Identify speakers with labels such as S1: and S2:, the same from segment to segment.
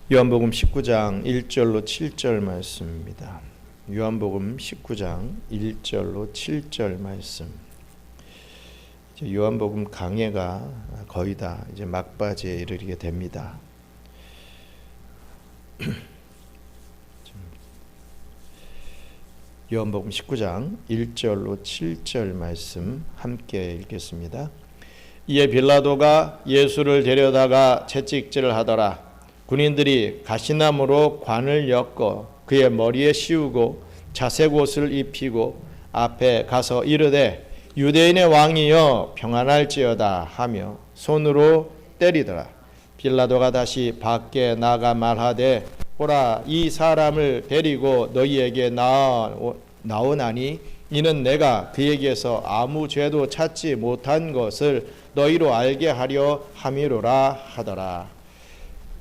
S1: 요한복음 19장 1절로 7절 말씀입니다. 요한복음 19장 1절로 7절 말씀. 이제 요한복음 강해가 거의 다 이제 막바지에 이르게 됩니다. 요한복음 19장 1절로 7절 말씀 함께 읽겠습니다. 이에 빌라도가 예수를 데려다가 채찍질을 하더라. 군인들이 가시나무로 관을 엮어 그의 머리에 씌우고 자색 옷을 입히고 앞에 가서 이르되 유대인의 왕이여 평안할지어다 하며 손으로 때리더라. 빌라도가 다시 밖에 나가 말하되 보라, 이 사람을 데리고 너희에게 나오나니 이는 내가 그에게서 아무 죄도 찾지 못한 것을 너희로 알게 하려 함이로라 하더라.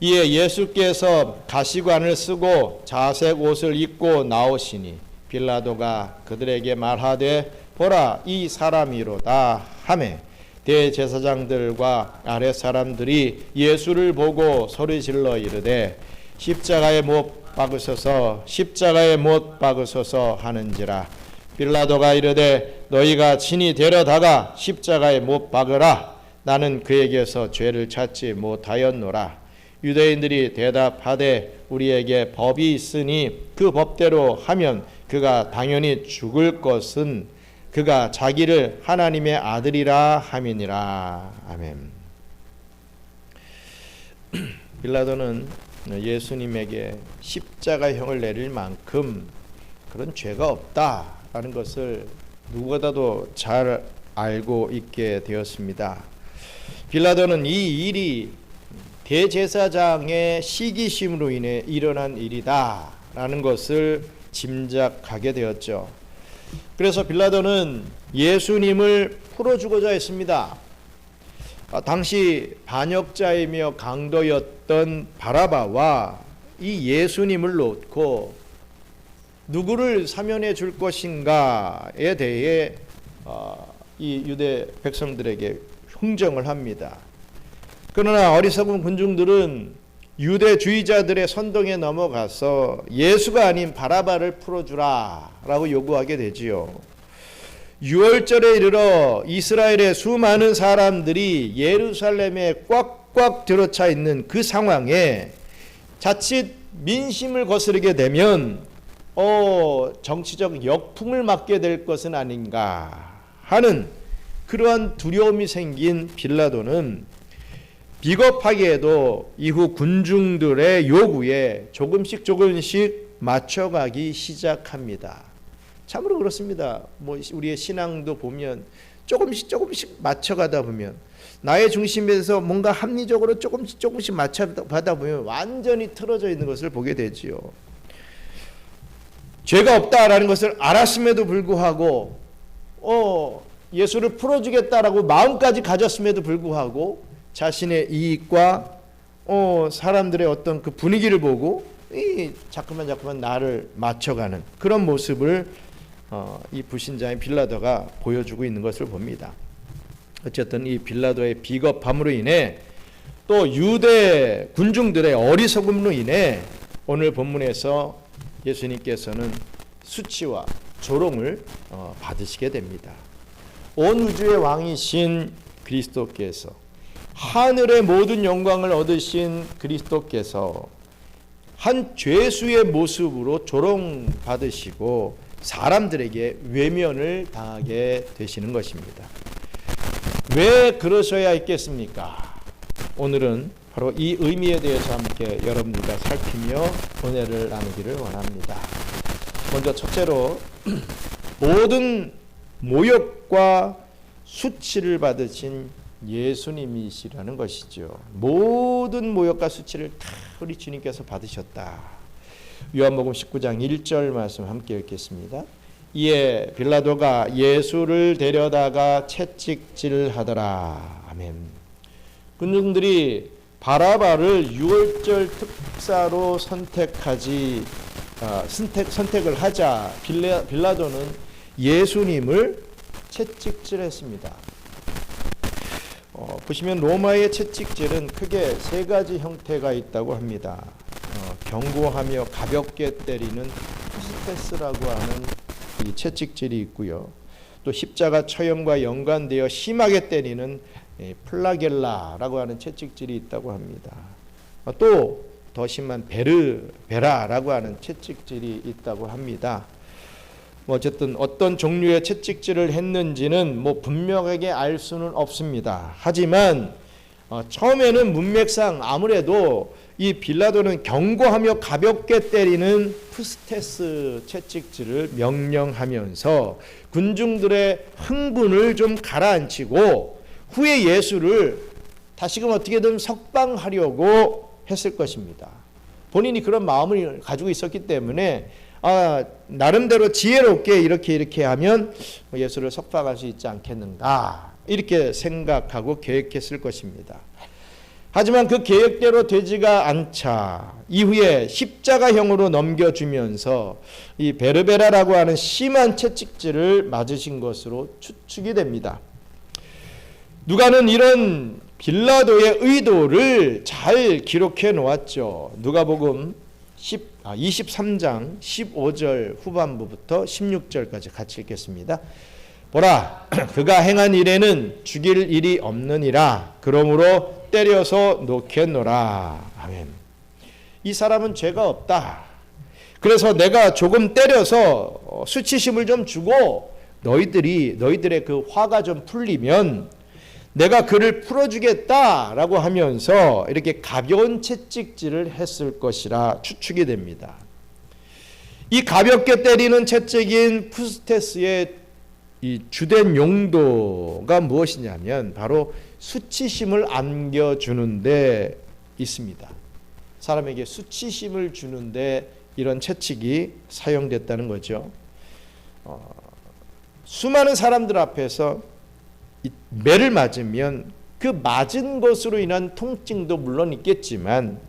S1: 이에 예수께서 가시관을 쓰고 자색 옷을 입고 나오시니 빌라도가 그들에게 말하되 보라, 이 사람이로다 하매 대제사장들과 아랫 사람들이 예수를 보고 소리질러 이르되 십자가에 못 박으소서 십자가에 못 박으소서 하는지라. 빌라도가 이르되 너희가 친히 데려다가 십자가에 못 박으라. 나는 그에게서 죄를 찾지 못하였노라. 유대인들이 대답하되 우리에게 법이 있으니 그 법대로 하면 그가 당연히 죽을 것은 그가 자기를 하나님의 아들이라 함이니라. 아멘. 빌라도는 예수님에게 십자가형을 내릴 만큼 그런 죄가 없다라는 것을 누구보다도 잘 알고 있게 되었습니다. 빌라도는 이 일이 대제사장의 시기심으로 인해 일어난 일이다 라는 것을 짐작하게 되었죠. 그래서 빌라도는 예수님을 풀어주고자 했습니다. 당시 반역자이며 강도였던 바라바와 이 예수님을 놓고 누구를 사면해 줄 것인가에 대해 이 유대 백성들에게 흥정을 합니다. 그러나 어리석은 군중들은 유대주의자들의 선동에 넘어가서 예수가 아닌 바라바를 풀어주라 라고 요구하게 되지요. 6월절에 이르러 이스라엘의 수많은 사람들이 예루살렘에 꽉꽉 들어차 있는 그 상황에 자칫 민심을 거스르게 되면 정치적 역풍을 맞게 될 것은 아닌가 하는 그러한 두려움이 생긴 빌라도는 비겁하게도 이후 군중들의 요구에 조금씩 맞춰가기 시작합니다. 참으로 그렇습니다. 우리의 신앙도 보면 조금씩 맞춰가다 보면 나의 중심에서 뭔가 합리적으로 조금씩 맞춰가다 보면 완전히 틀어져 있는 것을 보게 되지요. 죄가 없다라는 것을 알았음에도 불구하고 예수를 풀어주겠다라고 마음까지 가졌음에도 불구하고 자신의 이익과 사람들의 어떤 그 분위기를 보고 자꾸만 나를 맞춰가는 그런 모습을 이 불신자인 빌라도가 보여주고 있는 것을 봅니다. 어쨌든 이 빌라도의 비겁함으로 인해 또 유대 군중들의 어리석음으로 인해 오늘 본문에서 예수님께서는 수치와 조롱을 받으시게 됩니다. 온 우주의 왕이신 그리스도께서 하늘의 모든 영광을 얻으신 그리스도께서 한 죄수의 모습으로 조롱받으시고 사람들에게 외면을 당하게 되시는 것입니다. 왜 그러셔야 했겠습니까? 오늘은 바로 이 의미에 대해서 함께 여러분들과 살피며 은혜를 나누기를 원합니다. 먼저 첫째로 모든 모욕과 수치를 받으신 예수님이시라는 것이죠. 모든 모욕과 수치를 다 우리 주님께서 받으셨다. 요한복음 19장 1절 말씀 함께 읽겠습니다. 이에 빌라도가 예수를 데려다가 채찍질하더라. 아멘. 군중들이 바라바를 유월절 특사로 선택을 하자 빌라도는 예수님을 채찍질했습니다. 보시면 로마의 채찍질은 크게 세 가지 형태가 있다고 합니다. 경고하며 가볍게 때리는 푸스테스라고 하는 이 채찍질이 있고요. 또 십자가 처형과 연관되어 심하게 때리는 플라겔라라고 하는 채찍질이 있다고 합니다. 또 더 심한 베르베라라고 하는 채찍질이 있다고 합니다. 어쨌든 어떤 종류의 채찍질을 했는지는 분명하게 알 수는 없습니다. 하지만 처음에는 문맥상 아무래도 이 빌라도는 경고하며 가볍게 때리는 푸스테스 채찍질을 명령하면서 군중들의 흥분을 좀 가라앉히고 후에 예수를 다시금 어떻게든 석방하려고 했을 것입니다. 본인이 그런 마음을 가지고 있었기 때문에 나름대로 지혜롭게 이렇게 하면 예수를 석방할 수 있지 않겠는가 이렇게 생각하고 계획했을 것입니다. 하지만 그 계획대로 되지가 않자 이후에 십자가형으로 넘겨주면서 이 베르베라라고 하는 심한 채찍질을 맞으신 것으로 추측이 됩니다. 누가는 이런 빌라도의 의도를 잘 기록해 놓았죠. 누가복음 23장 15절 후반부부터 16절까지 같이 읽겠습니다. 보라, 그가 행한 일에는 죽일 일이 없느니라. 그러므로 때려서 놓겠노라. 아멘. 이 사람은 죄가 없다. 그래서 내가 조금 때려서 수치심을 좀 주고 너희들의 그 화가 좀 풀리면 내가 그를 풀어주겠다라고 하면서 이렇게 가벼운 채찍질을 했을 것이라 추측이 됩니다. 이 가볍게 때리는 채찍인 푸스테스의 이 주된 용도가 무엇이냐면 바로 수치심을 안겨주는 데 있습니다. 사람에게 수치심을 주는데 이런 채찍이 사용됐다는 거죠. 수많은 사람들 앞에서 매를 맞으면 그 맞은 것으로 인한 통증도 물론 있겠지만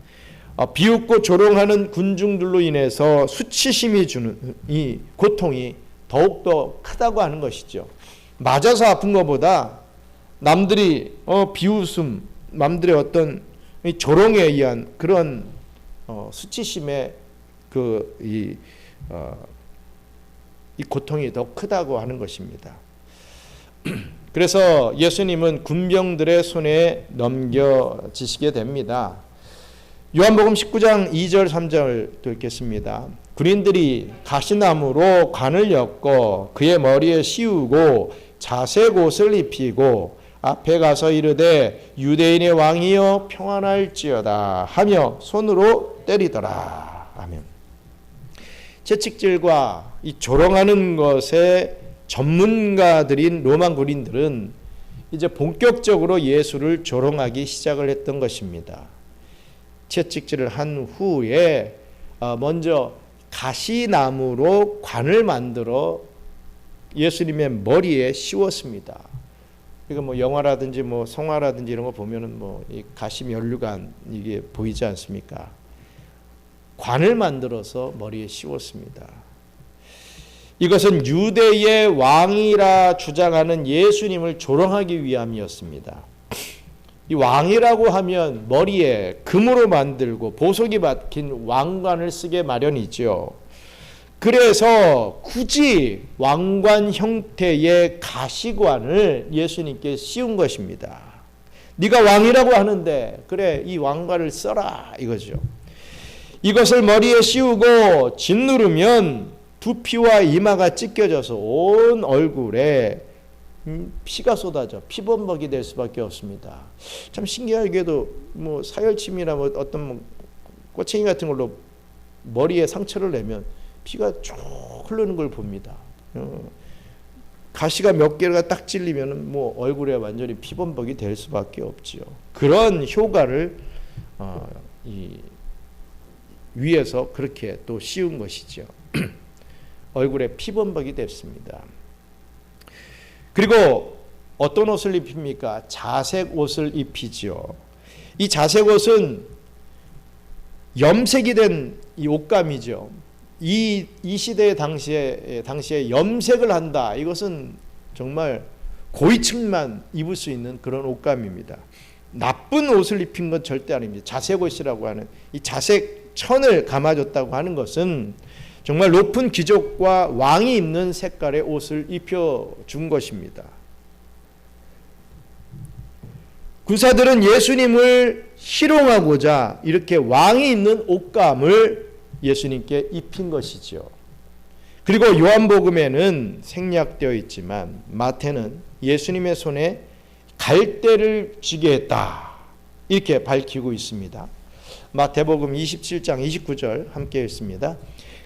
S1: 비웃고 조롱하는 군중들로 인해서 수치심이 주는 이 고통이 더욱더 크다고 하는 것이죠. 맞아서 아픈 것보다 남들이 비웃음, 남들의 어떤 조롱에 의한 그런 수치심의 이 고통이 더 크다고 하는 것입니다. 그래서 예수님은 군병들의 손에 넘겨지시게 됩니다. 요한복음 19장 2절 3절 읽겠습니다. 군인들이 가시나무로 관을 엮고 그의 머리에 씌우고 자색 옷을 입히고 앞에 가서 이르되 유대인의 왕이여 평안할지어다 하며 손으로 때리더라. 아멘. 채찍질과 이 조롱하는 것에 전문가들인 로마 군인들은 이제 본격적으로 예수를 조롱하기 시작을 했던 것입니다. 채찍질을 한 후에 먼저 가시나무로 관을 만들어 예수님의 머리에 씌웠습니다. 이거 영화라든지 성화라든지 이런 거 보면은 이 가시 면류관 이게 보이지 않습니까? 관을 만들어서 머리에 씌웠습니다. 이것은 유대의 왕이라 주장하는 예수님을 조롱하기 위함이었습니다. 이 왕이라고 하면 머리에 금으로 만들고 보석이 박힌 왕관을 쓰게 마련이죠. 그래서 굳이 왕관 형태의 가시관을 예수님께 씌운 것입니다. 네가 왕이라고 하는데 그래 이 왕관을 써라 이거죠. 이것을 머리에 씌우고 짓누르면 두피와 이마가 찢겨져서 온 얼굴에 피가 쏟아져 피범벅이 될 수밖에 없습니다. 참 신기하게도 사열침이나 어떤 꼬챙이 같은 걸로 머리에 상처를 내면 피가 쭉 흐르는 걸 봅니다. 가시가 몇 개가 딱 찔리면 얼굴에 완전히 피범벅이 될 수밖에 없지요. 그런 효과를 위에서 그렇게 또 씌운 것이죠. 얼굴에 피범벅이 됐습니다. 그리고 어떤 옷을 입힙니까? 자색 옷을 입히죠. 이 자색 옷은 염색이 된 이 옷감이죠. 이 시대의 당시에 염색을 한다. 이것은 정말 고위층만 입을 수 있는 그런 옷감입니다. 나쁜 옷을 입힌 건 절대 아닙니다. 자색 옷이라고 하는 이 자색 천을 감아줬다고 하는 것은 정말 높은 귀족과 왕이 입는 색깔의 옷을 입혀준 것입니다. 군사들은 예수님을 희롱하고자 이렇게 왕이 입는 옷감을 예수님께 입힌 것이죠. 그리고 요한복음에는 생략되어 있지만 마태는 예수님의 손에 갈대를 쥐게 했다 이렇게 밝히고 있습니다. 마태복음 27장 29절 함께 읽습니다.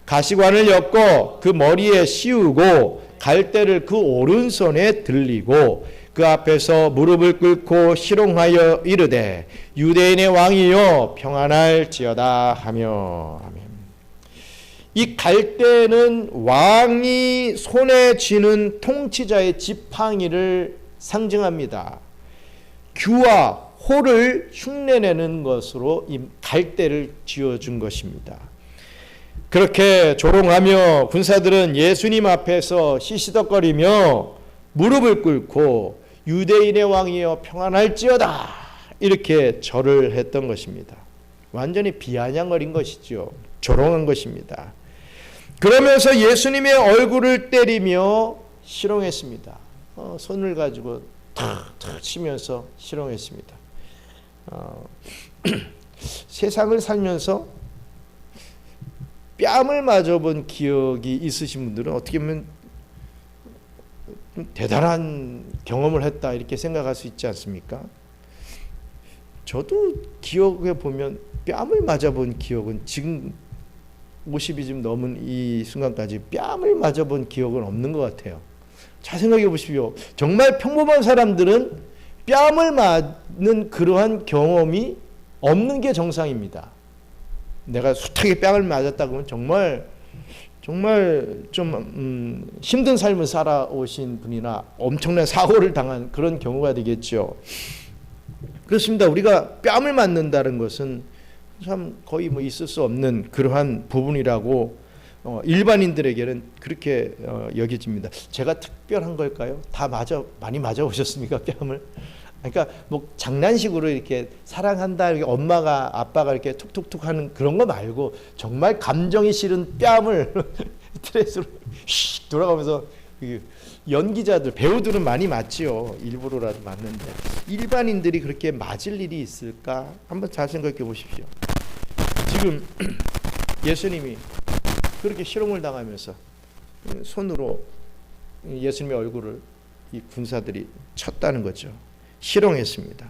S1: 가시관을 엮어 그 머리에 씌우고 갈대를 그 오른손에 들리고 그 앞에서 무릎을 꿇고 희롱하여 이르되 유대인의 왕이여 평안할지어다 하며. 아멘. 이 갈대는 왕이 손에 쥐는 통치자의 지팡이를 상징합니다. 규와 호를 흉내내는 것으로 이 갈대를 쥐어준 것입니다. 그렇게 조롱하며 군사들은 예수님 앞에서 시시덕거리며 무릎을 꿇고 유대인의 왕이여 평안할지어다 이렇게 절을 했던 것입니다. 완전히 비아냥거린 것이죠. 조롱한 것입니다. 그러면서 예수님의 얼굴을 때리며 희롱했습니다. 손을 가지고 탁탁 치면서 희롱했습니다. 세상을 살면서 뺨을 맞아본 기억이 있으신 분들은 어떻게 보면 대단한 경험을 했다 이렇게 생각할 수 있지 않습니까? 저도 기억해 보면 뺨을 맞아본 기억은 지금 50이 좀 넘은 이 순간까지 뺨을 맞아본 기억은 없는 것 같아요. 잘 생각해 보십시오. 정말 평범한 사람들은 뺨을 맞는 그러한 경험이 없는 게 정상입니다. 내가 숱하게 뺨을 맞았다 그러면 정말 좀 힘든 삶을 살아오신 분이나 엄청난 사고를 당한 그런 경우가 되겠죠. 그렇습니다. 우리가 뺨을 맞는다는 것은 참 거의 뭐 있을 수 없는 그러한 부분이라고 일반인들에게는 그렇게 여겨집니다. 제가 특별한 걸까요? 다 많이 맞아 오셨습니까? 뺨을? 그러니까 뭐 장난식으로 이렇게 사랑한다 이렇게 엄마가 아빠가 이렇게 툭툭툭 하는 그런 거 말고 정말 감정이 싫은 뺨을 트레스로 휙 돌아가면서 연기자들 배우들은 많이 맞지요. 일부러라도 맞는데 일반인들이 그렇게 맞을 일이 있을까? 한번 잘 생각해 보십시오. 지금 예수님이 그렇게 희롱을 당하면서 손으로 예수님의 얼굴을 이 군사들이 쳤다는 거죠. 희롱했습니다.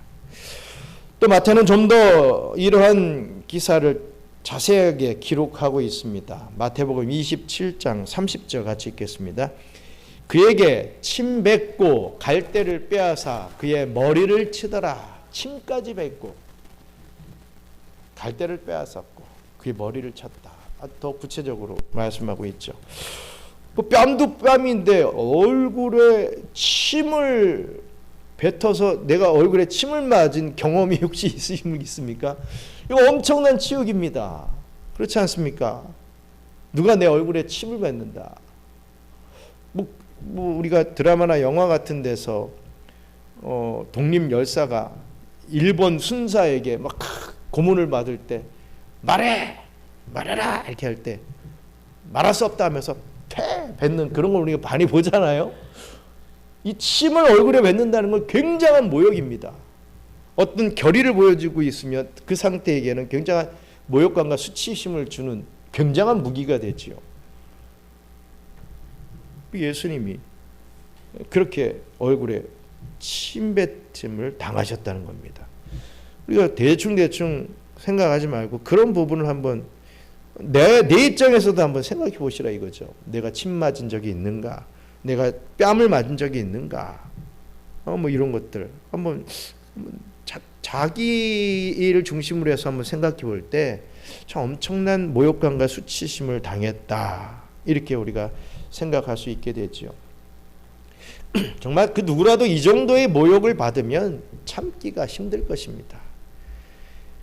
S1: 또 마태는 좀 더 이러한 기사를 자세하게 기록하고 있습니다. 마태복음 27장 30절 같이 읽겠습니다. 그에게 침 뱉고 갈대를 빼앗아 그의 머리를 치더라. 침까지 뱉고 갈대를 빼앗았고 그의 머리를 쳤다. 더 구체적으로 말씀하고 있죠. 뺨도 뺨인데 얼굴에 침을 뱉어서 내가 얼굴에 침을 맞은 경험이 혹시 있으신 분 있습니까? 이거 엄청난 치욕입니다. 그렇지 않습니까? 누가 내 얼굴에 침을 뱉는다. 뭐 우리가 드라마나 영화 같은 데서 독립 열사가 일본 순사에게 막 고문을 받을 때 말해라 이렇게 할 때 말할 수 없다 하면서 뱉는 그런 걸 우리가 많이 보잖아요. 이 침을 얼굴에 뱉는다는 건 굉장한 모욕입니다. 어떤 결의를 보여주고 있으면 그 상태에게는 굉장한 모욕감과 수치심을 주는 굉장한 무기가 되지요. 예수님이 그렇게 얼굴에 침뱉음을 당하셨다는 겁니다. 우리가 대충 생각하지 말고 그런 부분을 한번 내 입장에서도 한번 생각해 보시라 이거죠. 내가 침 맞은 적이 있는가? 내가 뺨을 맞은 적이 있는가? 뭐 이런 것들 한번 자기 일을 중심으로 해서 한번 생각해 볼 때 참 엄청난 모욕감과 수치심을 당했다. 이렇게 우리가 생각할 수 있게 되죠. 정말 그 누구라도 이 정도의 모욕을 받으면 참기가 힘들 것입니다.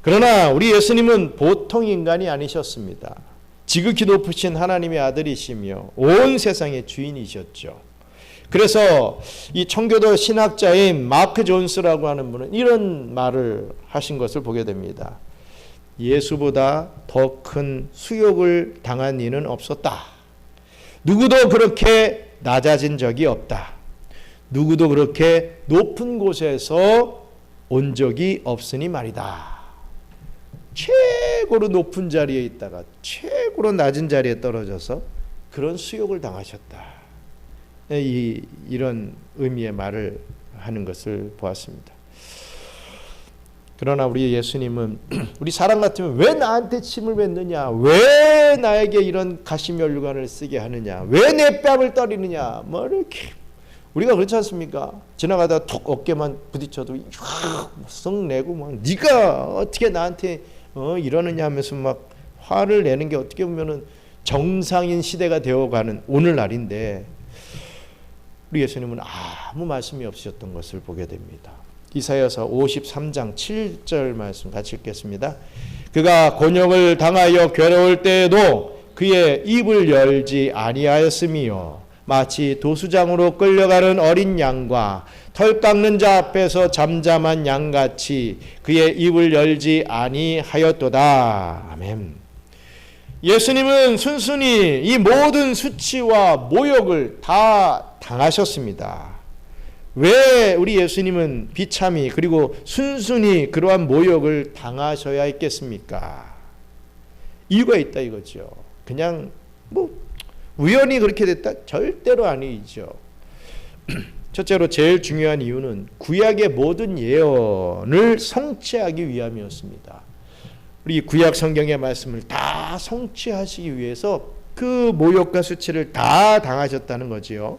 S1: 그러나 우리 예수님은 보통 인간이 아니셨습니다. 지극히 높으신 하나님의 아들이시며 온 세상의 주인이셨죠. 그래서 이 청교도 신학자인 마크 존스라고 하는 분은 이런 말을 하신 것을 보게 됩니다. 예수보다 더 큰 수욕을 당한 이는 없었다. 누구도 그렇게 낮아진 적이 없다. 누구도 그렇게 높은 곳에서 온 적이 없으니 말이다. 최고로 높은 자리에 있다가 최고로 낮은 자리에 떨어져서 그런 수욕을 당하셨다. 이런 의미의 말을 하는 것을 보았습니다. 그러나 우리 예수님은 우리 사람 같으면 왜 나한테 침을 뱉느냐, 왜 나에게 이런 가시면류관을 쓰게 하느냐, 왜 내 뺨을 때리느냐, 뭐 이렇게 우리가 그렇지 않습니까? 지나가다가 툭 어깨만 부딪혀도 썩 내고 막 네가 어떻게 나한테 이러느냐 하면서 막 화를 내는 게 어떻게 보면은 정상인 시대가 되어가는 오늘날인데 우리 예수님은 아무 말씀이 없으셨던 것을 보게 됩니다. 이사야서 53장 7절 말씀 같이 읽겠습니다. 그가 곤욕을 당하여 괴로울 때에도 그의 입을 열지 아니하였으며 마치 도수장으로 끌려가는 어린 양과 털 깎는 자 앞에서 잠잠한 양같이 그의 입을 열지 아니하였도다. 아멘. 예수님은 순순히 이 모든 수치와 모욕을 다 당하셨습니다. 왜 우리 예수님은 비참히 그리고 순순히 그러한 모욕을 당하셔야 했겠습니까? 이유가 있다 이거죠. 그냥 뭐 우연히 그렇게 됐다? 절대로 아니죠. 첫째로 제일 중요한 이유는 구약의 모든 예언을 성취하기 위함이었습니다. 우리 구약 성경의 말씀을 다 성취하시기 위해서 그 모욕과 수치를 다 당하셨다는 거지요.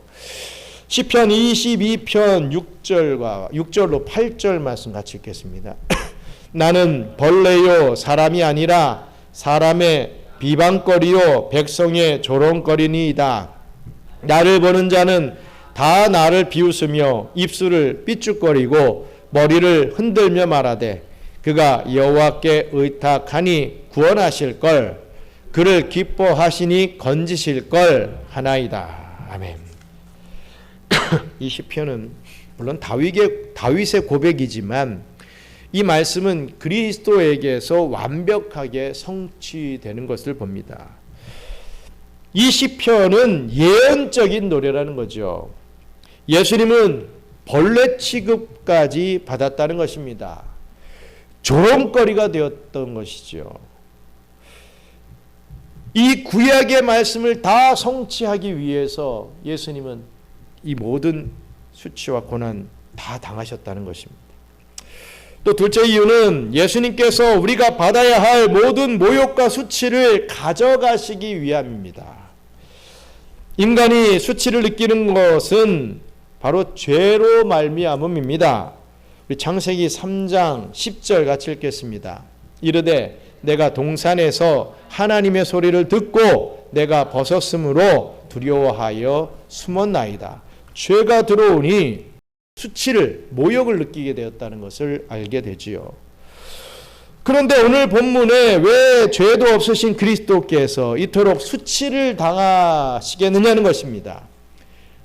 S1: 시편 22편 6절로 8절 말씀 같이 읽겠습니다. 나는 벌레요 사람이 아니라 사람의 비방거리요 백성의 조롱거리니이다. 나를 보는 자는 다 나를 비웃으며 입술을 삐죽거리고 머리를 흔들며 말하되 그가 여호와께 의탁하니 구원하실 걸 그를 기뻐하시니 건지실 걸 하나이다. 아멘. 이 시편은 물론 다윗의 고백이지만 이 말씀은 그리스도에게서 완벽하게 성취되는 것을 봅니다. 이 시편은 예언적인 노래라는 거죠. 예수님은 벌레 취급까지 받았다는 것입니다. 조롱거리가 되었던 것이죠. 이 구약의 말씀을 다 성취하기 위해서 예수님은 이 모든 수치와 고난 다 당하셨다는 것입니다. 또 둘째 이유는 예수님께서 우리가 받아야 할 모든 모욕과 수치를 가져가시기 위함입니다. 인간이 수치를 느끼는 것은 바로 죄로 말미암음입니다. 우리 창세기 3장 10절 같이 읽겠습니다. 이르되 내가 동산에서 하나님의 소리를 듣고 내가 벗었으므로 두려워하여 숨었나이다. 죄가 들어오니 수치를 모욕을 느끼게 되었다는 것을 알게 되지요. 그런데 오늘 본문에 왜 죄도 없으신 그리스도께서 이토록 수치를 당하시겠느냐는 것입니다.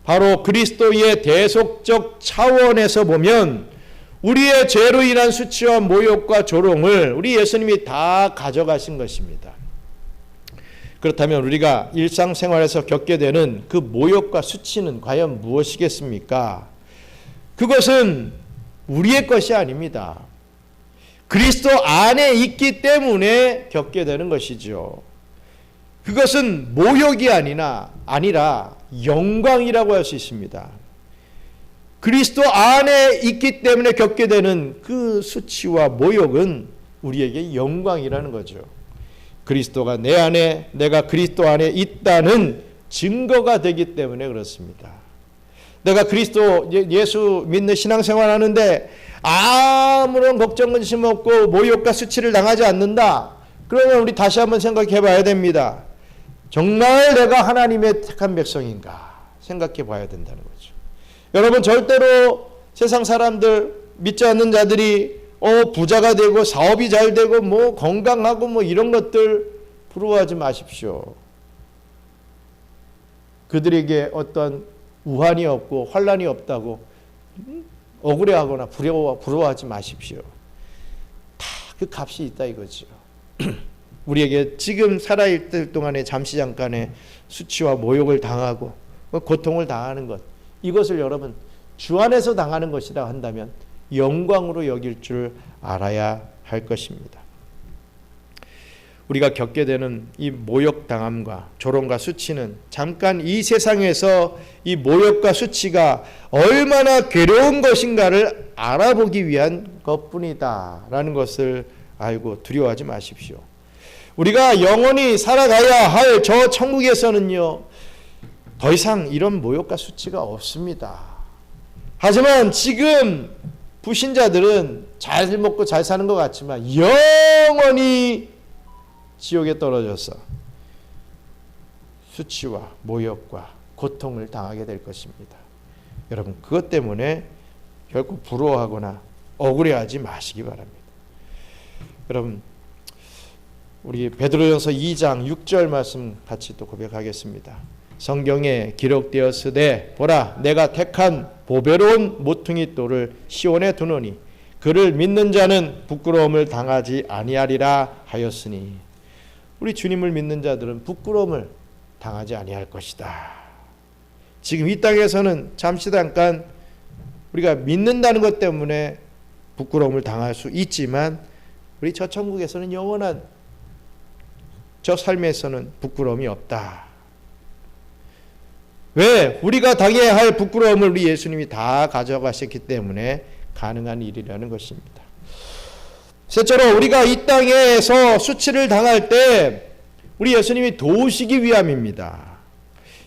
S1: 바로 그리스도의 대속적 차원에서 보면 우리의 죄로 인한 수치와 모욕과 조롱을 우리 예수님이 다 가져가신 것입니다. 그렇다면 우리가 일상생활에서 겪게 되는 그 모욕과 수치는 과연 무엇이겠습니까? 그것은 우리의 것이 아닙니다. 그리스도 안에 있기 때문에 겪게 되는 것이죠. 그것은 모욕이 아니라 영광이라고 할 수 있습니다. 그리스도 안에 있기 때문에 겪게 되는 그 수치와 모욕은 우리에게 영광이라는 거죠. 그리스도가 내 안에, 내가 그리스도 안에 있다는 증거가 되기 때문에 그렇습니다. 내가 그리스도 예수 믿는 신앙생활 하는데 아무런 걱정 근심 없고 모욕과 수치를 당하지 않는다. 그러면 우리 다시 한번 생각해 봐야 됩니다. 정말 내가 하나님의 택한 백성인가 생각해 봐야 된다는 거죠. 여러분, 절대로 세상 사람들, 믿지 않는 자들이 부자가 되고 사업이 잘 되고 뭐 건강하고 뭐 이런 것들 부러워하지 마십시오. 그들에게 어떤 우환이 없고 환란이 없다고 억울해하거나 부러워하지 마십시오. 다 그 값이 있다 이거죠. 우리에게 지금 살아있을 동안에 잠시 잠깐의 수치와 모욕을 당하고 고통을 당하는 것, 이것을 여러분 주 안에서 당하는 것이라 한다면 영광으로 여길 줄 알아야 할 것입니다. 우리가 겪게 되는 이 모욕당함과 조롱과 수치는 잠깐 이 세상에서 이 모욕과 수치가 얼마나 괴로운 것인가를 알아보기 위한 것뿐이다 라는 것을 알고 두려워하지 마십시오. 우리가 영원히 살아가야 할 저 천국에서는요, 더 이상 이런 모욕과 수치가 없습니다. 하지만 지금 불신자들은 잘 먹고 잘 사는 것 같지만 영원히 지옥에 떨어져서 수치와 모욕과 고통을 당하게 될 것입니다. 여러분, 그것 때문에 결코 부러워하거나 억울해하지 마시기 바랍니다. 여러분, 우리 베드로전서 2장 6절 말씀 같이 또 고백하겠습니다. 성경에 기록되었으되 보라, 내가 택한 보배로운 모퉁이 돌을 시온에 두노니 그를 믿는 자는 부끄러움을 당하지 아니하리라 하였으니. 우리 주님을 믿는 자들은 부끄러움을 당하지 아니할 것이다. 지금 이 땅에서는 잠시 잠깐 우리가 믿는다는 것 때문에 부끄러움을 당할 수 있지만 우리 저 천국에서는 영원한 저 삶에서는 부끄러움이 없다. 왜? 우리가 당해야 할 부끄러움을 우리 예수님이 다 가져가셨기 때문에 가능한 일이라는 것입니다. 셋째로, 우리가 이 땅에서 수치를 당할 때 우리 예수님이 도우시기 위함입니다.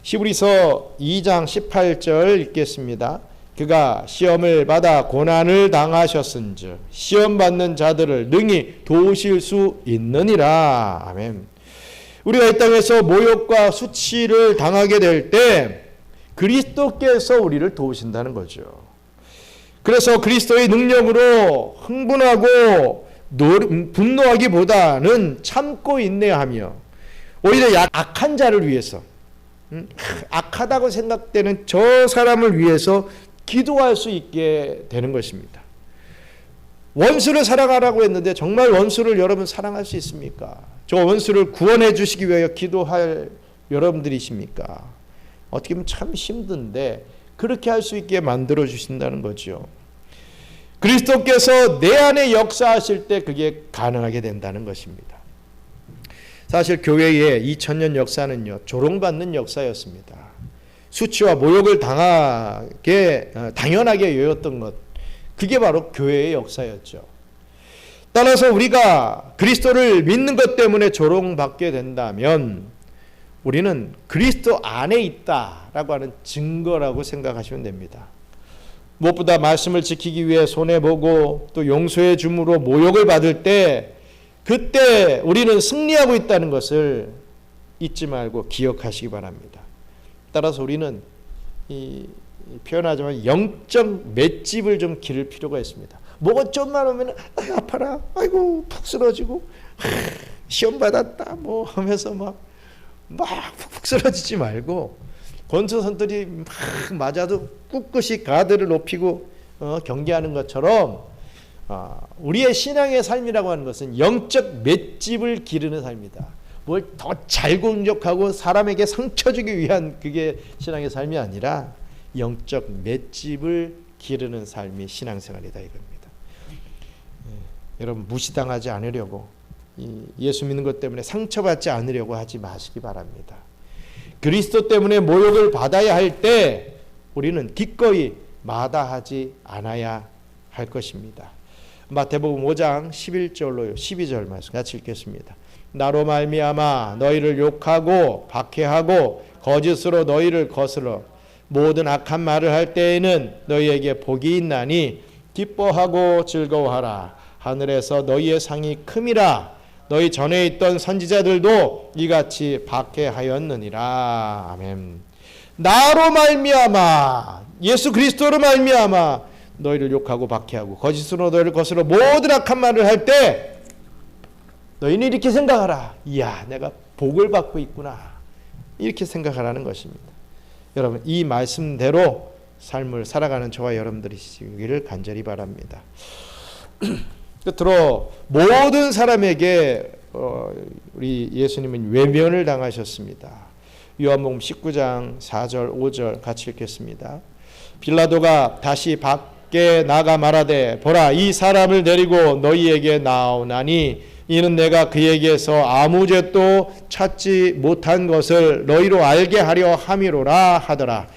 S1: 히브리서 2장 18절 읽겠습니다. 그가 시험을 받아 고난을 당하셨은즉 시험 받는 자들을 능히 도우실 수 있느니라. 아멘. 우리가 이 땅에서 모욕과 수치를 당하게 될 때 그리스도께서 우리를 도우신다는 거죠. 그래서 그리스도의 능력으로 흥분하고 분노하기보다는 참고 인내하며 오히려 악한 자를 위해서, 악하다고 생각되는 저 사람을 위해서 기도할 수 있게 되는 것입니다. 원수를 사랑하라고 했는데 정말 원수를 여러분 사랑할 수 있습니까? 저 원수를 구원해 주시기 위하여 기도할 여러분들이십니까? 어떻게 보면 참 힘든데 그렇게 할 수 있게 만들어 주신다는 거죠. 그리스도께서 내 안에 역사하실 때 그게 가능하게 된다는 것입니다. 사실 교회의 2000년 역사는요, 조롱받는 역사였습니다. 수치와 모욕을 당연하게 여겼던 것, 그게 바로 교회의 역사였죠. 따라서 우리가 그리스도를 믿는 것 때문에 조롱받게 된다면 우리는 그리스도 안에 있다라고 하는 증거라고 생각하시면 됩니다. 무엇보다 말씀을 지키기 위해 손해보고 또 용서해 줌으로 모욕을 받을 때 그때 우리는 승리하고 있다는 것을 잊지 말고 기억하시기 바랍니다. 따라서 우리는 표현하자면 영적 맷집을 좀 기를 필요가 있습니다. 뭐가 좀만 오면 아파라, 아이고 푹 쓰러지고 시험 받았다 뭐 하면서 막 푹푹 쓰러지지 말고 권투선들이 막 맞아도 꿋꿋이 가드를 높이고 경기하는 것처럼 우리의 신앙의 삶이라고 하는 것은 영적 맷집을 기르는 삶이다. 뭘 더 잘 공격하고 사람에게 상처 주기 위한 그게 신앙의 삶이 아니라 영적 맷집을 기르는 삶이 신앙생활이다 이겁니다. 여러분, 무시당하지 않으려고, 예수 믿는 것 때문에 상처받지 않으려고 하지 마시기 바랍니다. 그리스도 때문에 모욕을 받아야 할 때 우리는 기꺼이 마다하지 않아야 할 것입니다. 마태복음 5장 11절로 12절 말씀 같이 읽겠습니다. 나로 말미암아 너희를 욕하고 박해하고 거짓으로 너희를 거스러 모든 악한 말을 할 때에는 너희에게 복이 있나니 기뻐하고 즐거워하라. 하늘에서 너희의 상이 큼이라. 너희 전에 있던 선지자들도 이같이 박해하였느니라. 아멘. 나로 말미암아, 예수 그리스도로 말미암아 너희를 욕하고 박해하고 거짓으로 너희를 거스러 모든 악한 말을 할 때 너희는 이렇게 생각하라. 이야, 내가 복을 받고 있구나. 이렇게 생각하라는 것입니다. 여러분 이 말씀대로 삶을 살아가는 저와 여러분들이시기를 간절히 바랍니다. 끝으로 모든 사람에게 우리 예수님은 외면을 당하셨습니다. 요한복음 19장 4절 5절 같이 읽겠습니다. 빌라도가 다시 밖에 나가 말하되 보라 이 사람을 데리고 너희에게 나오나니 이는 내가 그에게서 아무 죄도 찾지 못한 것을 너희로 알게 하려 함이로라 하더라.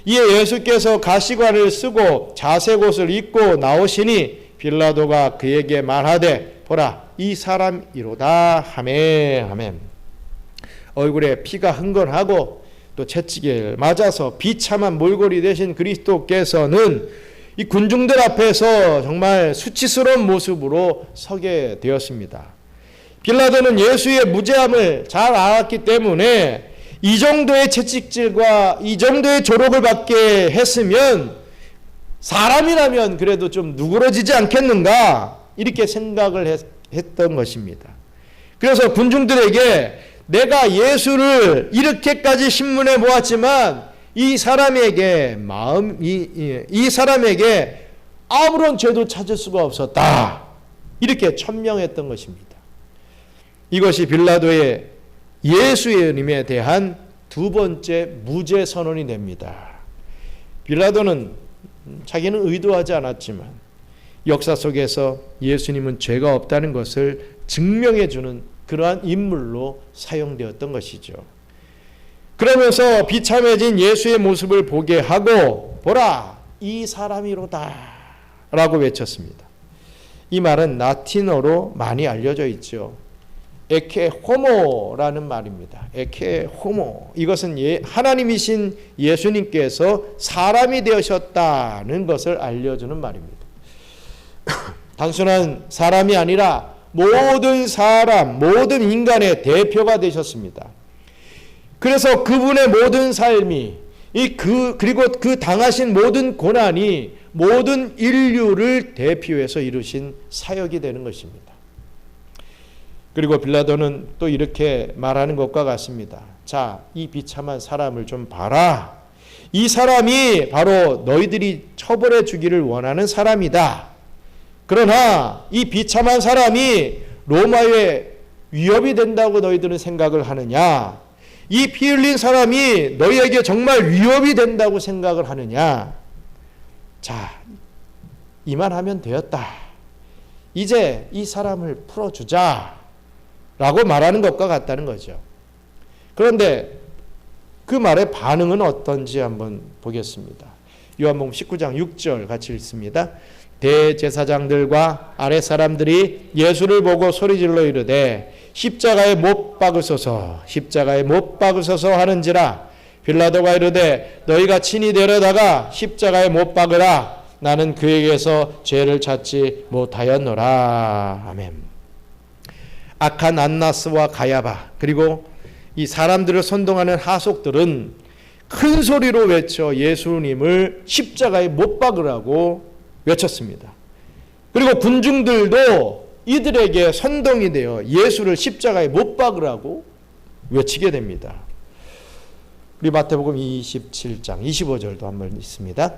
S1: 이에 예수께서 가시관을 쓰고 자색 옷을 입고 나오시니 빌라도가 그에게 말하되 보라 이 사람이로다 하매. 아멘. 얼굴에 피가 흥건하고 또 채찍을 맞아서 비참한 몰골이 되신 그리스도께서는 이 군중들 앞에서 정말 수치스러운 모습으로 서게 되었습니다. 빌라도는 예수의 무죄함을 잘 알았기 때문에 이 정도의 채찍질과 이 정도의 조롱을 받게 했으면 사람이라면 그래도 좀 누그러지지 않겠는가 이렇게 생각을 했던 것입니다. 그래서 군중들에게 내가 예수를 이렇게까지 신문해 보았지만 이 사람에게 이 사람에게 아무런 죄도 찾을 수가 없었다 이렇게 천명했던 것입니다. 이것이 빌라도의 예수님에 대한 두 번째 무죄 선언이 됩니다. 빌라도는 자기는 의도하지 않았지만 역사 속에서 예수님은 죄가 없다는 것을 증명해 주는 그러한 인물로 사용되었던 것이죠. 그러면서 비참해진 예수의 모습을 보게 하고 보라 이 사람이로다 라고 외쳤습니다. 이 말은 라틴어로 많이 알려져 있죠. 에케 호모라는 말입니다. 에케 호모. 이것은 하나님이신 예수님께서 사람이 되셨다는 것을 알려주는 말입니다. 단순한 사람이 아니라 모든 사람, 모든 인간의 대표가 되셨습니다. 그래서 그분의 모든 삶이 그리고 그 당하신 모든 고난이 모든 인류를 대표해서 이루신 사역이 되는 것입니다. 그리고 빌라도는 또 이렇게 말하는 것과 같습니다. 자, 이 비참한 사람을 좀 봐라. 이 사람이 바로 너희들이 처벌해 주기를 원하는 사람이다. 그러나 이 비참한 사람이 로마의 위협이 된다고 너희들은 생각을 하느냐? 이 피 흘린 사람이 너희에게 정말 위협이 된다고 생각을 하느냐? 자, 이만하면 되었다. 이제 이 사람을 풀어주자. 라고 말하는 것과 같다는 거죠. 그런데 그 말의 반응은 어떤지 한번 보겠습니다. 요한복음 19장 6절 같이 읽습니다. 대제사장들과 아랫 사람들이 예수를 보고 소리질러 이르되 십자가에 못 박으소서 십자가에 못 박으소서 하는지라. 빌라도가 이르되 너희가 친히 데려다가 십자가에 못 박으라. 나는 그에게서 죄를 찾지 못하였노라. 아멘. 악한 안나스와 가야바 그리고 이 사람들을 선동하는 하속들은 큰 소리로 외쳐 예수님을 십자가에 못 박으라고 외쳤습니다. 그리고 군중들도 이들에게 선동이 되어 예수를 십자가에 못 박으라고 외치게 됩니다. 우리 마태복음 27장 25절도 한번 있습니다.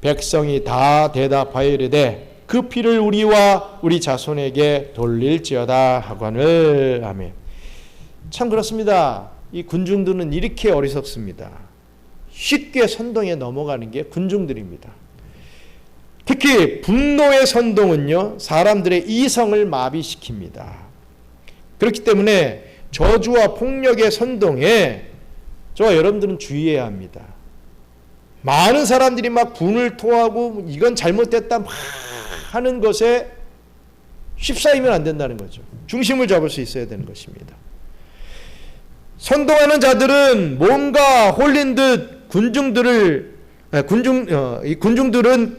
S1: 백성이 다 대답하여 이르되 그 피를 우리와 우리 자손에게 돌릴지어다 하거늘. 아멘. 참 그렇습니다. 이 군중들은 이렇게 어리석습니다. 쉽게 선동에 넘어가는 게 군중들입니다. 특히 분노의 선동은요 사람들의 이성을 마비시킵니다. 그렇기 때문에 저주와 폭력의 선동에 저와 여러분들은 주의해야 합니다. 많은 사람들이 막 분을 토하고 이건 잘못됐다 막 하는 것에 휩싸이면 안 된다는 거죠. 중심을 잡을 수 있어야 되는 것입니다. 선동하는 자들은 뭔가 홀린 듯 군중들은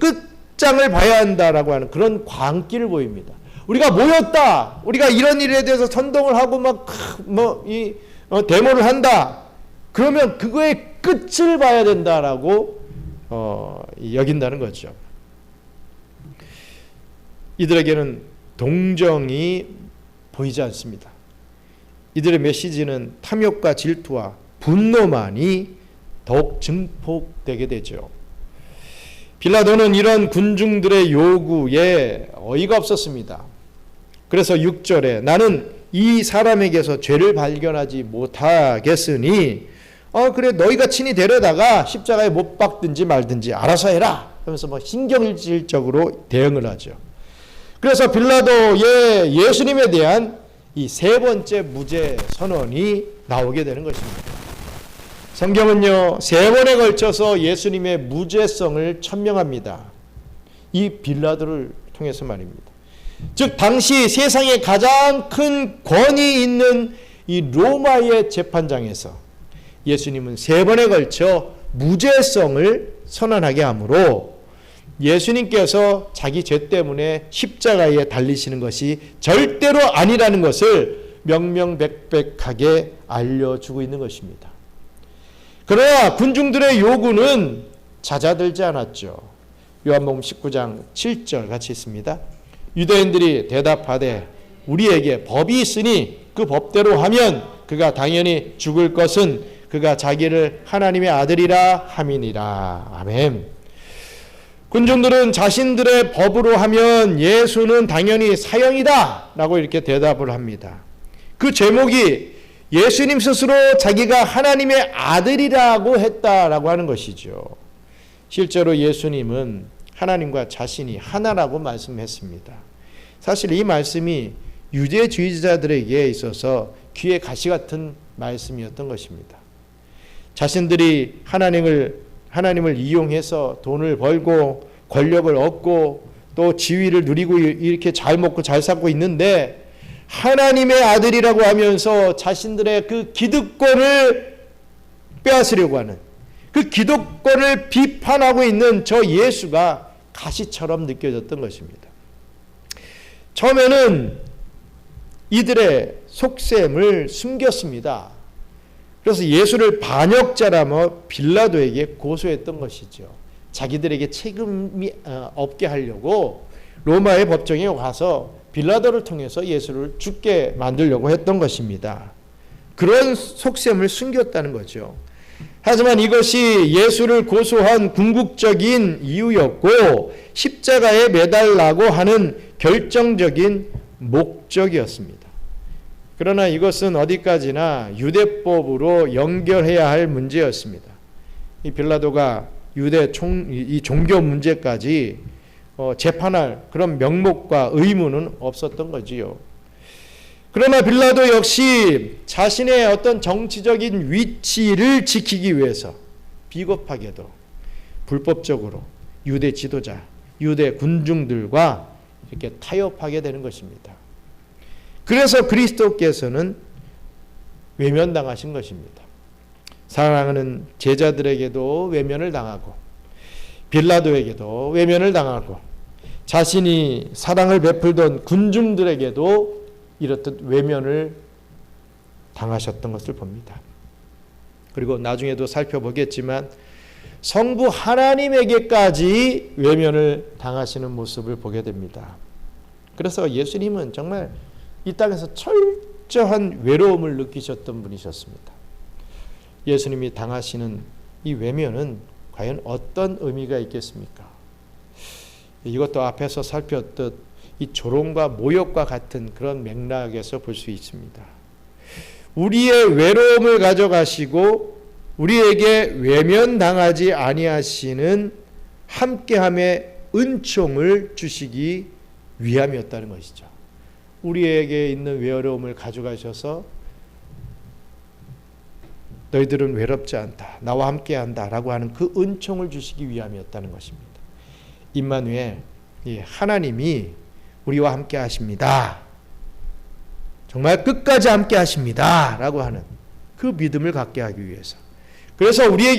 S1: 끝장을 봐야 한다라고 하는 그런 광기를 보입니다. 우리가 모였다. 우리가 이런 일에 대해서 선동을 하고 막 데모를 한다. 그러면 그거의 끝을 봐야 된다라고 여긴다는 거죠. 이들에게는 동정이 보이지 않습니다. 이들의 메시지는 탐욕과 질투와 분노만이 더욱 증폭되게 되죠. 빌라도는 이런 군중들의 요구에 어이가 없었습니다. 그래서 6절에 나는 이 사람에게서 죄를 발견하지 못하겠으니 그래 너희가 친히 데려다가 십자가에 못 박든지 말든지 알아서 해라 하면서 신경질적으로 대응을 하죠. 그래서 빌라도의 예수님에 대한 이 세 번째 무죄 선언이 나오게 되는 것입니다. 성경은요, 세 번에 걸쳐서 예수님의 무죄성을 천명합니다. 이 빌라도를 통해서 말입니다. 즉 당시 세상에 가장 큰 권위 있는 이 로마의 재판장에서 예수님은 세 번에 걸쳐 무죄성을 선언하게 하므로 예수님께서 자기 죄 때문에 십자가에 달리시는 것이 절대로 아니라는 것을 명명백백하게 알려주고 있는 것입니다. 그러나 군중들의 요구는 잦아들지 않았죠. 요한복음 19장 7절 같이 있습니다. 유대인들이 대답하되 우리에게 법이 있으니 그 법대로 하면 그가 당연히 죽을 것은 그가 자기를 하나님의 아들이라 함이니라. 아멘. 군중들은 자신들의 법으로 하면 예수는 당연히 사형이다 라고 이렇게 대답을 합니다. 그 제목이 예수님 스스로 자기가 하나님의 아들이라고 했다라고 하는 것이죠. 실제로 예수님은 하나님과 자신이 하나라고 말씀했습니다. 사실 이 말씀이 유대주의자들에게 있어서 귀에 가시 같은 말씀이었던 것입니다. 자신들이 하나님을 이용해서 돈을 벌고 권력을 얻고 또 지위를 누리고 이렇게 잘 먹고 잘 살고 있는데 하나님의 아들이라고 하면서 자신들의 그 기득권을 빼앗으려고 하는 그 기득권을 비판하고 있는 저 예수가 가시처럼 느껴졌던 것입니다. 처음에는 이들의 속셈을 숨겼습니다. 그래서 예수를 반역자라며 빌라도에게 고소했던 것이죠. 자기들에게 책임이 없게 하려고 로마의 법정에 와서 빌라도를 통해서 예수를 죽게 만들려고 했던 것입니다. 그런 속셈을 숨겼다는 거죠. 하지만 이것이 예수를 고소한 궁극적인 이유였고 십자가에 매달라고 하는 결정적인 목적이었습니다. 그러나 이것은 어디까지나 유대법으로 연결해야 할 문제였습니다. 이 빌라도가 이 종교 문제까지 재판할 그런 명목과 의무는 없었던 거지요. 그러나 빌라도 역시 자신의 어떤 정치적인 위치를 지키기 위해서 비겁하게도 불법적으로 유대 지도자, 유대 군중들과 이렇게 타협하게 되는 것입니다. 그래서 그리스도께서는 외면당하신 것입니다. 사랑하는 제자들에게도 외면을 당하고 빌라도에게도 외면을 당하고 자신이 사랑을 베풀던 군중들에게도 이렇듯 외면을 당하셨던 것을 봅니다. 그리고 나중에도 살펴보겠지만 성부 하나님에게까지 외면을 당하시는 모습을 보게 됩니다. 그래서 예수님은 정말 이 땅에서 철저한 외로움을 느끼셨던 분이셨습니다. 예수님이 당하시는 이 외면은 과연 어떤 의미가 있겠습니까? 이것도 앞에서 살폈듯 이 조롱과 모욕과 같은 그런 맥락에서 볼 수 있습니다. 우리의 외로움을 가져가시고 우리에게 외면당하지 아니하시는 함께함의 은총을 주시기 위함이었다는 것이죠. 우리에게 있는 외로움을 가져가셔서 너희들은 외롭지 않다, 나와 함께한다 라고 하는 그 은총을 주시기 위함이었다는 것입니다. 임마누엘, 하나님이 우리와 함께 하십니다. 정말 끝까지 함께 하십니다 라고 하는 그 믿음을 갖게 하기 위해서. 그래서 우리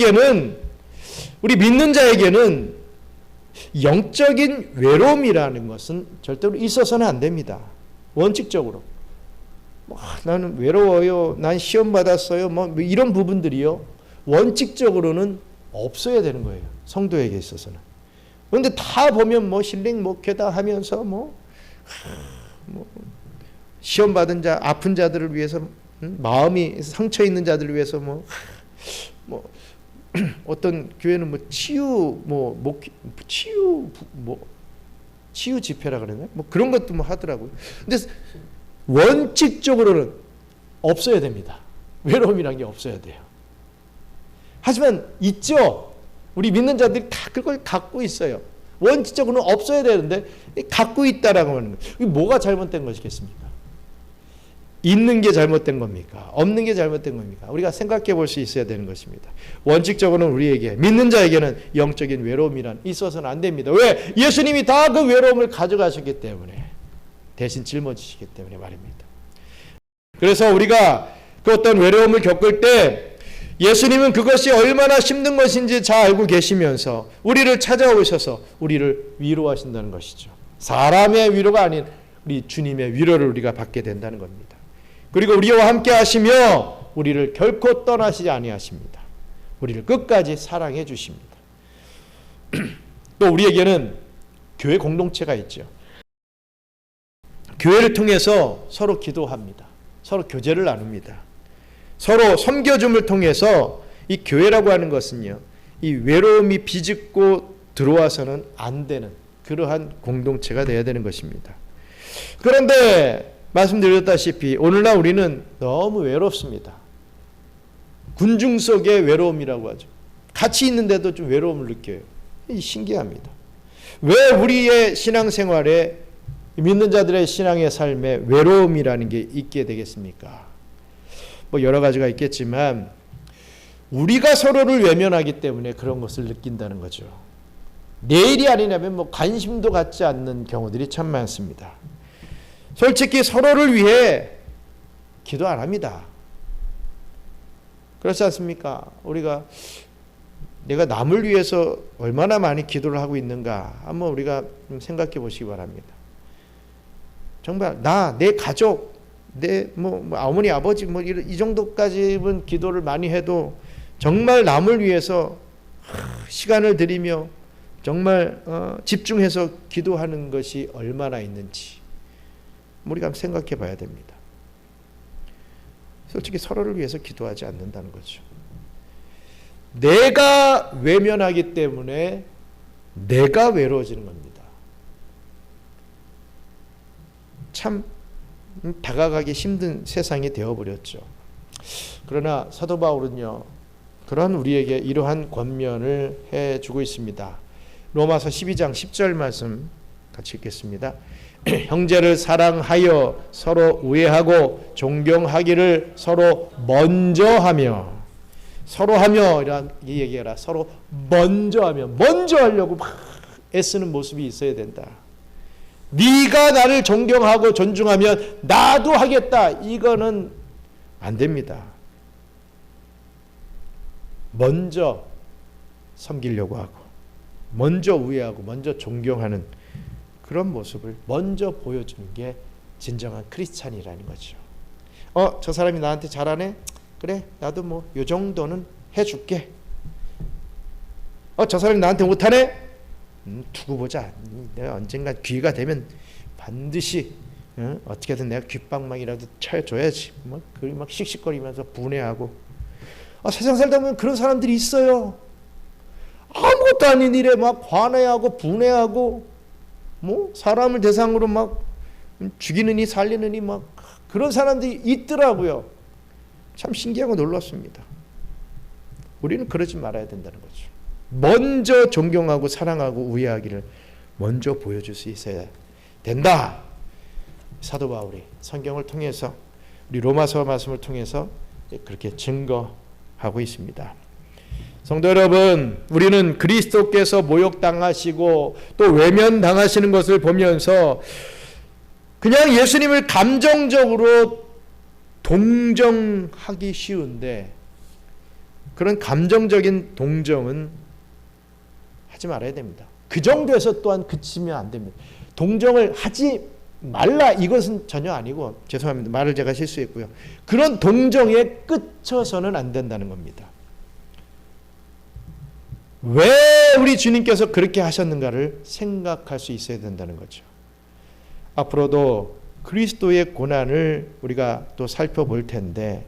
S1: 믿는 자에게는 영적인 외로움이라는 것은 절대로 있어서는 안 됩니다. 원칙적으로 나는 외로워요, 난 시험 받았어요, 이런 부분들이요 원칙적으로는 없어야 되는 거예요, 성도에게 있어서는. 그런데 다 보면 힐링 목회다 하면서 시험 받은 자, 아픈 자들을 위해서, 마음이 상처 있는 자들을 위해서 어떤 교회는 뭐 치유 집회라 그러나 뭐 그런 것도 뭐 하더라고요. 근데 원칙적으로는 없어야 됩니다. 외로움이란 게 없어야 돼요. 하지만 있죠. 우리 믿는 자들이 다 그걸 갖고 있어요. 원칙적으로는 없어야 되는데 갖고 있다라고 하는 거예요. 이게 뭐가 잘못된 것이겠습니까? 있는 게 잘못된 겁니까? 없는 게 잘못된 겁니까? 우리가 생각해 볼 수 있어야 되는 것입니다. 원칙적으로는 우리에게, 믿는 자에게는 영적인 외로움이란 있어서는 안 됩니다. 왜? 예수님이 다 그 외로움을 가져가셨기 때문에, 대신 짊어지시기 때문에 말입니다. 그래서 우리가 그 어떤 외로움을 겪을 때 예수님은 그것이 얼마나 힘든 것인지 잘 알고 계시면서 우리를 찾아오셔서 우리를 위로하신다는 것이죠. 사람의 위로가 아닌 우리 주님의 위로를 우리가 받게 된다는 겁니다. 그리고 우리와 함께 하시며 우리를 결코 떠나시지 아니하십니다. 우리를 끝까지 사랑해 주십니다. 또 우리에게는 교회 공동체가 있죠. 교회를 통해서 서로 기도합니다. 서로 교제를 나눕니다. 서로 섬겨줌을 통해서 이 교회라고 하는 것은요, 이 외로움이 비집고 들어와서는 안 되는 그러한 공동체가 되어야 되는 것입니다. 그런데 말씀드렸다시피 오늘날 우리는 너무 외롭습니다. 군중 속의 외로움이라고 하죠. 같이 있는데도 좀 외로움을 느껴요. 신기합니다. 왜 우리의 신앙생활에, 믿는 자들의 신앙의 삶에 외로움이라는 게 있게 되겠습니까? 뭐 여러 가지가 있겠지만 우리가 서로를 외면하기 때문에 그런 것을 느낀다는 거죠. 내일이 아니냐면 뭐 관심도 갖지 않는 경우들이 참 많습니다. 솔직히 서로를 위해 기도 안 합니다. 그렇지 않습니까? 우리가 내가 남을 위해서 얼마나 많이 기도를 하고 있는가 한번 우리가 생각해 보시기 바랍니다. 정말 내 가족, 내 뭐 어머니 아버지 뭐 이 정도까지는 기도를 많이 해도 정말 남을 위해서 시간을 들이며 정말 집중해서 기도하는 것이 얼마나 있는지 우리가 한번 생각해 봐야 됩니다. 솔직히 서로를 위해서 기도하지 않는다는 거죠. 내가 외면하기 때문에 내가 외로워지는 겁니다. 참 다가가기 힘든 세상이 되어버렸죠. 그러나 사도 바울은요, 그런 우리에게 이러한 권면을 해주고 있습니다. 로마서 12장 10절 말씀 같이 읽겠습니다. 형제를 사랑하여 서로 우애하고 존경하기를 서로 먼저 하며, 서로 하며 이란 이 얘기해라. 서로 먼저 하며, 먼저 하려고 막 애쓰는 모습이 있어야 된다. 네가 나를 존경하고 존중하면 나도 하겠다. 이거는 안 됩니다. 먼저 섬기려고 하고, 먼저 우애하고, 먼저 존경하는 그런 모습을 먼저 보여주는 게 진정한 크리스찬이라는 거죠. 저 사람이 나한테 잘하네? 그래, 나도 뭐 요 정도는 해줄게. 저 사람이 나한테 못하네? 두고 보자. 내가 언젠가 기회가 되면 반드시 어떻게든 내가 귓방망이라도 쳐줘야지. 막 씩씩거리면서 분해하고. 세상 살다 보면 그런 사람들이 있어요. 아무것도 아닌 일에 막 관해하고 분해하고, 뭐 사람을 대상으로 막 죽이느니 살리느니 막 그런 사람들이 있더라고요. 참 신기하고 놀랐습니다. 우리는 그러지 말아야 된다는 거죠. 먼저 존경하고 사랑하고 우애하기를 먼저 보여줄 수 있어야 된다. 사도 바울이 성경을 통해서, 우리 로마서 말씀을 통해서 그렇게 증거하고 있습니다. 성도 여러분, 우리는 그리스도께서 모욕당하시고 또 외면당하시는 것을 보면서 그냥 예수님을 감정적으로 동정하기 쉬운데, 그런 감정적인 동정은 하지 말아야 됩니다. 그 정도에서 또한 그치면 안 됩니다. 동정을 하지 말라 이것은 전혀 아니고, 죄송합니다. 말을 제가 실수했고요. 그런 동정에 끝쳐서는 안 된다는 겁니다. 왜 우리 주님께서 그렇게 하셨는가를 생각할 수 있어야 된다는 거죠. 앞으로도 그리스도의 고난을 우리가 또 살펴볼 텐데,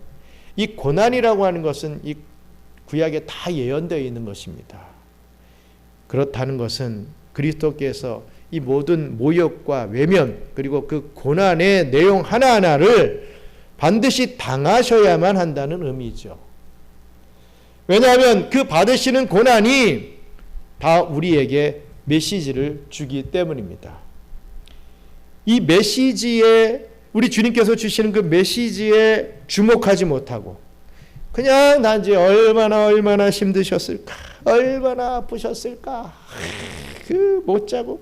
S1: 이 고난이라고 하는 것은 이 구약에 다 예언되어 있는 것입니다. 그렇다는 것은 그리스도께서 이 모든 모욕과 외면 그리고 그 고난의 내용 하나하나를 반드시 당하셔야만 한다는 의미죠. 왜냐하면 그 받으시는 고난이 다 우리에게 메시지를 주기 때문입니다. 이 메시지에 우리 주님께서 주시는 그 메시지에 주목하지 못하고 그냥 단지 얼마나 힘드셨을까, 얼마나 아프셨을까, 못 자고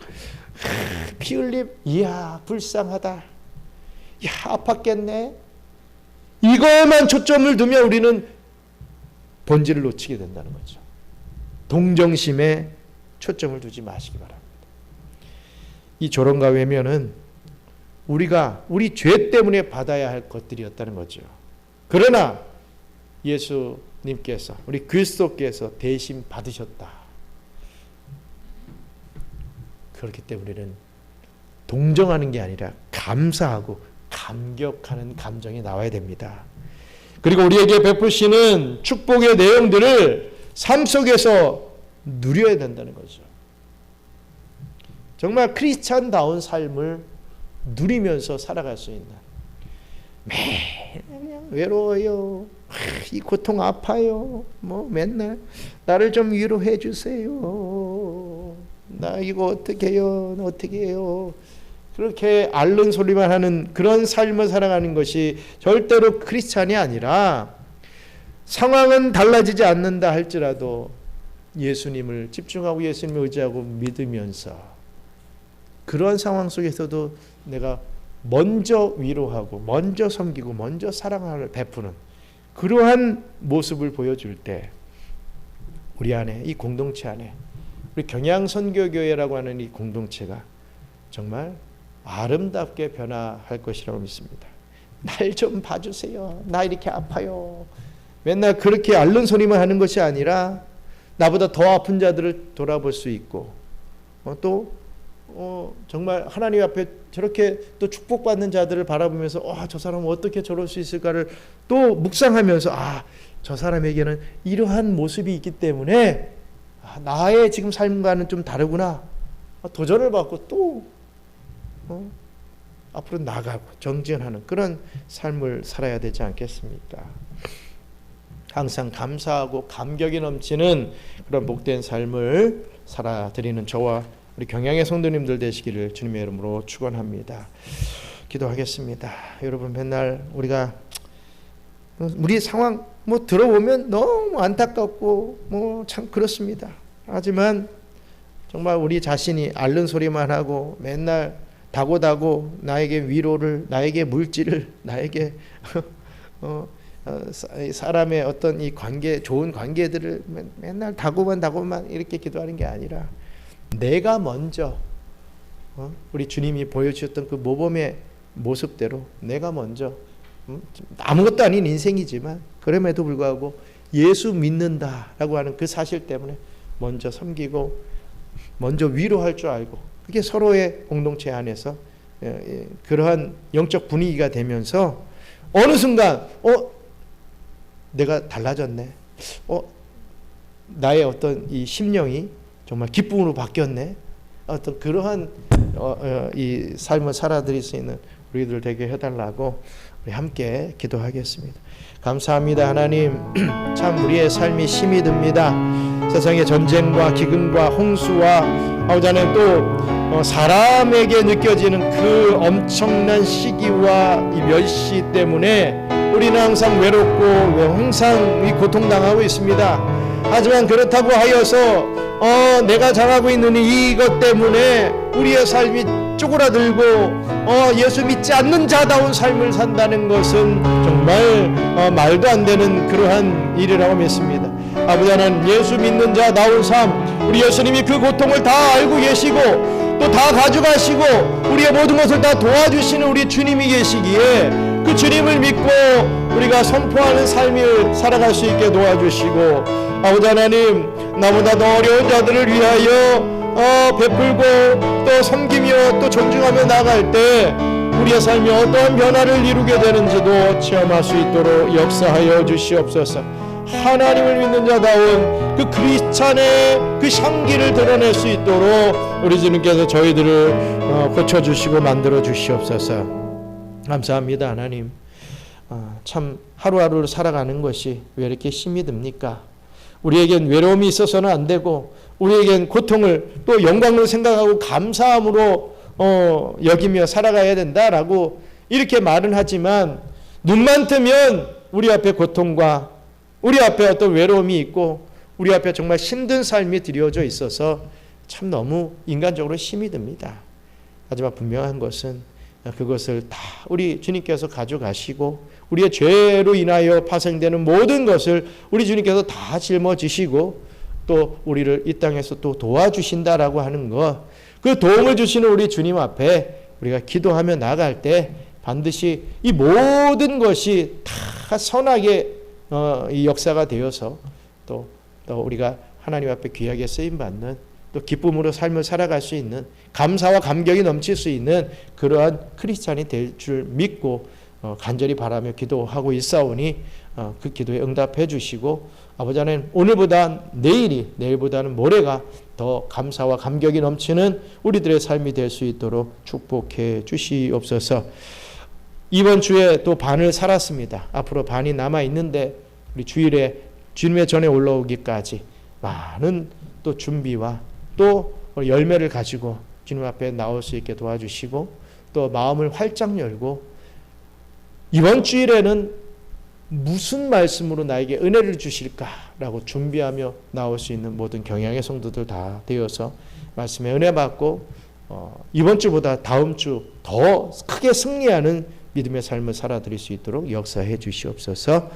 S1: 피 흘림, 이야 불쌍하다, 야 아팠겠네, 이거에만 초점을 두면 우리는 본질을 놓치게 된다는 거죠. 동정심에 초점을 두지 마시기 바랍니다. 이 조롱과 외면은 우리가 우리 죄 때문에 받아야 할 것들이었다는 거죠. 그러나 예수님께서, 우리 그리스도께서 대신 받으셨다. 그렇기 때문에 우리는 동정하는 게 아니라 감사하고 감격하는 감정이 나와야 됩니다. 그리고 우리에게 베푸시는 축복의 내용들을 삶 속에서 누려야 된다는 거죠. 정말 크리스찬다운 삶을 누리면서 살아갈 수 있는, 매일 그냥 외로워요, 이 고통 아파요, 뭐 맨날 나를 좀 위로해 주세요, 나 이거 어떻게 해요, 어떻게 해요, 그렇게 앓는 소리만 하는 그런 삶을 살아가는 것이 절대로 크리스찬이 아니라, 상황은 달라지지 않는다 할지라도 예수님을 집중하고 예수님을 의지하고 믿으면서 그런 상황 속에서도 내가 먼저 위로하고 먼저 섬기고 먼저 사랑을 베푸는 그러한 모습을 보여줄 때 우리 안에, 이 공동체 안에, 우리 경양선교교회라고 하는 이 공동체가 정말 아름답게 변화할 것이라고 믿습니다. 날 좀 봐주세요, 나 이렇게 아파요, 맨날 그렇게 앓는 소리만 하는 것이 아니라 나보다 더 아픈 자들을 돌아볼 수 있고, 또 정말 하나님 앞에 저렇게 또 축복받는 자들을 바라보면서 저 사람은 어떻게 저럴 수 있을까를 또 묵상하면서 저 사람에게는 이러한 모습이 있기 때문에 나의 지금 삶과는 좀 다르구나, 도전을 받고 또 앞으로 나가고 정진하는 그런 삶을 살아야 되지 않겠습니까? 항상 감사하고 감격이 넘치는 그런 복된 삶을 살아드리는 저와 우리 경양의 성도님들 되시기를 주님의 이름으로 축원합니다. 기도하겠습니다. 여러분, 맨날 우리가 우리 상황 들어보면 너무 안타깝고 참 그렇습니다. 하지만 정말 우리 자신이 앓는 소리만 하고 맨날 다고다고 나에게 위로를, 나에게 물질을, 나에게 사람의 어떤 이 관계, 좋은 관계들을 맨날 다고만 이렇게 기도하는 게 아니라 내가 먼저 우리 주님이 보여주셨던 그 모범의 모습대로 내가 먼저 아무것도 아닌 인생이지만 그럼에도 불구하고 예수 믿는다라고 하는 그 사실 때문에 먼저 섬기고 먼저 위로할 줄 알고, 그게 서로의 공동체 안에서 그러한 영적 분위기가 되면서 어느 순간 내가 달라졌네, 나의 어떤 이 심령이 정말 기쁨으로 바뀌었네, 어떤 그러한 이 삶을 살아드릴 수 있는 우리들 되게 해달라고 우리 함께 기도하겠습니다. 감사합니다. 하나님, 참 우리의 삶이 힘이 듭니다. 세상의 전쟁과 기근과 홍수와 하나님 또 사람에게 느껴지는 그 엄청난 시기와 이 멸시 때문에 우리는 항상 외롭고 항상 이 고통당하고 있습니다. 하지만 그렇다고 하여서 내가 당하고 있는 이것 때문에 우리의 삶이 쪼그라들고 예수 믿지 않는 자다운 삶을 산다는 것은 정말 말도 안 되는 그러한 일이라고 믿습니다. 아버지 하나님, 예수 믿는 자다운 삶, 우리 예수님이 그 고통을 다 알고 계시고 또 다 가져가시고 우리의 모든 것을 다 도와주시는 우리 주님이 계시기에 그 주님을 믿고 우리가 선포하는 삶을 살아갈 수 있게 도와주시고, 아버지 하나님, 나보다 더 어려운 자들을 위하여 베풀고 또 섬기며 또 존중하며 나갈 때 우리의 삶이 어떠한 변화를 이루게 되는지도 체험할 수 있도록 역사하여 주시옵소서. 하나님을 믿는 자다운 그 크리스찬의 그 향기를 드러낼 수 있도록 우리 주님께서 저희들을 고쳐주시고 만들어 주시옵소서. 감사합니다. 하나님. 참 하루하루를 살아가는 것이 왜 이렇게 힘이 듭니까? 우리에겐 외로움이 있어서는 안 되고 우리에겐 고통을 또 영광으로 생각하고 감사함으로 여기며 살아가야 된다라고 이렇게 말은 하지만 눈만 뜨면 우리 앞에 고통과 우리 앞에 어떤 외로움이 있고 우리 앞에 정말 힘든 삶이 드려져 있어서 참 너무 인간적으로 힘이 듭니다. 하지만 분명한 것은 그것을 다 우리 주님께서 가져가시고 우리의 죄로 인하여 파생되는 모든 것을 우리 주님께서 다 짊어지시고 또 우리를 이 땅에서 또 도와주신다라고 하는 것, 그 도움을 주시는 우리 주님 앞에 우리가 기도하며 나아갈 때 반드시 이 모든 것이 다 선하게 이 역사가 되어서 또 우리가 하나님 앞에 귀하게 쓰임받는 또 기쁨으로 삶을 살아갈 수 있는 감사와 감격이 넘칠 수 있는 그러한 크리스찬이 될 줄 믿고 간절히 바라며 기도하고 있사오니 그 기도에 응답해 주시고 아버지 하나님 오늘보다 내일보다는 모레가 더 감사와 감격이 넘치는 우리들의 삶이 될 수 있도록 축복해 주시옵소서. 이번 주에 또 반을 살았습니다. 앞으로 반이 남아 있는데 우리 주일에 주님의 전에 올라오기까지 많은 또 준비와 또 열매를 가지고 주님 앞에 나올 수 있게 도와주시고 또 마음을 활짝 열고 이번 주일에는 무슨 말씀으로 나에게 은혜를 주실까라고 준비하며 나올 수 있는 모든 경향의 성도들 다 되어서 말씀에 은혜 받고 이번 주보다 다음 주 더 크게 승리하는 믿음의 삶을 살아드릴 수 있도록 역사해 주시옵소서.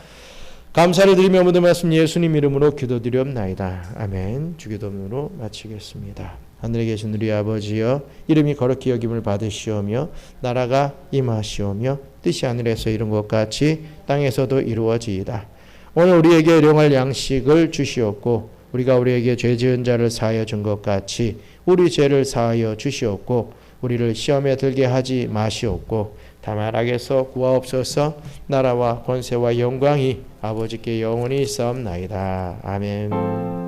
S1: 감사를 드리며 모든 말씀 예수님 이름으로 기도드리옵나이다. 아멘. 주기도문으로 마치겠습니다. 하늘에 계신 우리 아버지여, 이름이 거룩히 여김을 받으시오며 나라가 임하시오며 뜻이 하늘에서 이룬 것 같이 땅에서도 이루어지이다. 오늘 우리에게 일용할 양식을 주시옵고 우리가 우리에게 죄 지은 자를 사하여 준 것 같이 우리 죄를 사하여 주시옵고 우리를 시험에 들게 하지 마시옵고 다만 악에서 구하옵소서. 나라와 권세와 영광이 아버지께 영원히 있사옵나이다. 아멘.